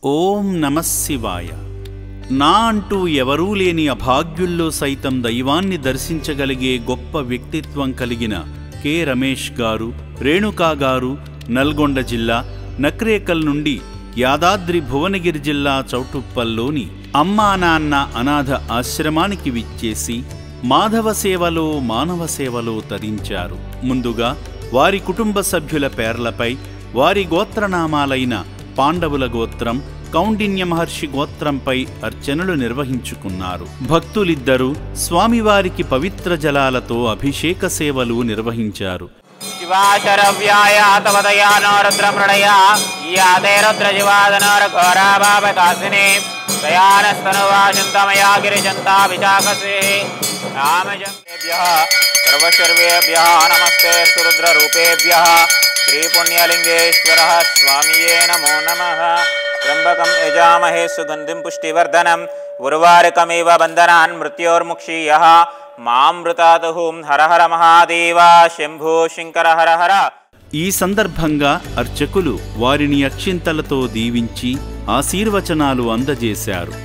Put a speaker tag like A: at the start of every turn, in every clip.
A: ఓం నమఃశివాయ. నా అంటూ ఎవరూ లేని అభాగ్యుల్లో సైతం దైవాన్ని దర్శించగలిగే గొప్ప వ్యక్తిత్వం కలిగిన కె. రమేష్ గారు, రేణుకా గారు నల్గొండ జిల్లా నక్రేకల్ నుండి యాదాద్రి భువనగిరి జిల్లా చౌటుప్పల్లోని అమ్మా నాన్న అనాథ ఆశ్రమానికి విచ్చేసి మాధవ సేవలో మానవ సేవలో తరించారు. ముందుగా వారి కుటుంబ సభ్యుల పేర్లపై వారి గోత్రనామాలైన పాండవుల గోత్రం, కౌండిన్య మహర్షి గోత్రంపై అర్చనలు నిర్వహించుకున్నారు. భక్తులిద్దరూ స్వామివారికి పవిత్ర జలాలతో అభిషేక సేవలు నిర్వహించారు.
B: శ్రీపుణ్యలింగేశ్వర స్వామియే నమో నమః. త్ర్యంబకం యజామహే సుగంధిం పుష్టివర్ధనం ఉర్వారుకమివ బంధనాన్ మృత్యోర్ముక్షీయః మామృతాతుహుం హర హర మహాదేవ శంభో శంకర హర హర.
A: ఈ సందర్భంగా అర్చకులు వారిని అక్షింతలతో దీవించి ఆశీర్వచనాలు అందజేశారు.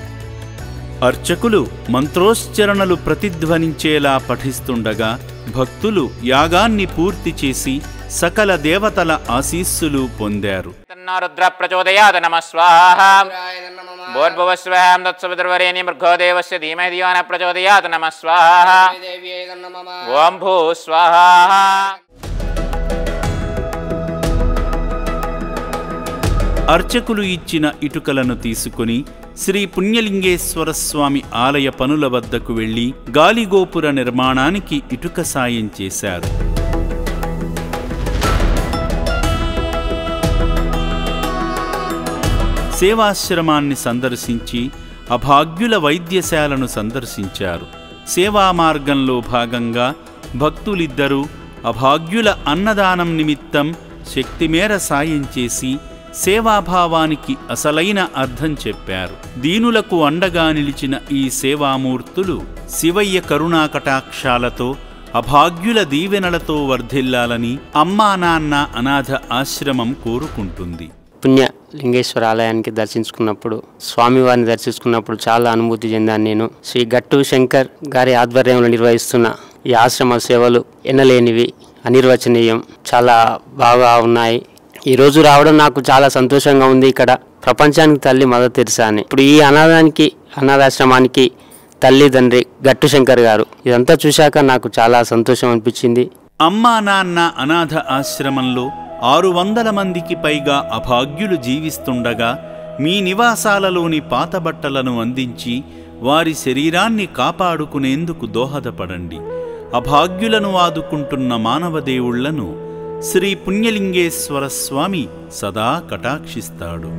A: అర్చకులు మంత్రోచ్చరణలు ప్రతిధ్వనించేలా పఠిస్తుండగా భక్తులు యాగాన్ని పూర్తి చేసి సకల దేవతల ఆశీస్సులు పొందారు.
B: రుద్ర ప్రచోదయాత్ నమః స్వాహా. భూర్భువస్వః తత్సవితుర్వరేణ్యం భర్గో దేవస్య ధీమహి ధియో నః ప్రచోదయాత్ నమః స్వాహా. ఓం భూ స్వాహా.
A: అర్చకులు ఇచ్చిన ఇటుకలను తీసుకుని శ్రీ పుణ్యలింగేశ్వర స్వామి ఆలయ పనుల వద్దకు వెళ్లి గాలిగోపుర నిర్మాణానికి ఇటుక సాయం చేశారు. సేవాశ్రమాన్ని సందర్శించి అభాగ్యుల వైద్యశాలను సందర్శించారు. సేవా మార్గంలో భాగంగా భక్తులిద్దరూ అభాగ్యుల అన్నదానం నిమిత్తం శక్తిమేర సాయం చేసి సేవాభావానికి అసలైన అర్థం చెప్పారు. దీనులకు అండగా నిలిచిన ఈ సేవామూర్తులు శివయ్య కరుణాకటాక్షాలతో అభాగ్యుల దీవెనలతో వర్ధిల్లాలని అమ్మా నాన్న అనాథ ఆశ్రమం కోరుకుంటుంది.
C: పుణ్యలింగేశ్వర ఆలయానికి దర్శించుకున్నప్పుడు, స్వామివారిని దర్శించుకున్నప్పుడు చాలా అనుభూతి చెందాను. నేను శ్రీ గట్టు శంకర్ గారి ఆధ్వర్యంలో నిర్వహిస్తున్న ఈ ఆశ్రమ సేవలు ఎన్నలేనివి, అనిర్వచనీయం, చాలా బాగా ఉన్నాయి. ఈరోజు రావడం నాకు చాలా సంతోషంగా ఉంది. ఇక్కడ ప్రపంచానికి తల్లి మదర్ తెరిసా అని, ఇప్పుడు ఈ అనాథాశ్రమానికి తల్లి తండ్రి గట్టు శంకర్ గారు. ఇదంతా చూశాక నాకు చాలా సంతోషం అనిపించింది.
A: అమ్మా నాన్న అనాథ ఆశ్రమంలో 600 మందికి పైగా అభాగ్యులు జీవిస్తుండగా మీ నివాసాలలోని పాత బట్టలను అందించి వారి శరీరాన్ని కాపాడుకునేందుకు దోహదపడండి. అభాగ్యులను ఆదుకుంటున్న మానవదేవుళ్లను శ్రీ పుణ్యలింగేశ్వర స్వామి సదా కటాక్షిస్తాడు.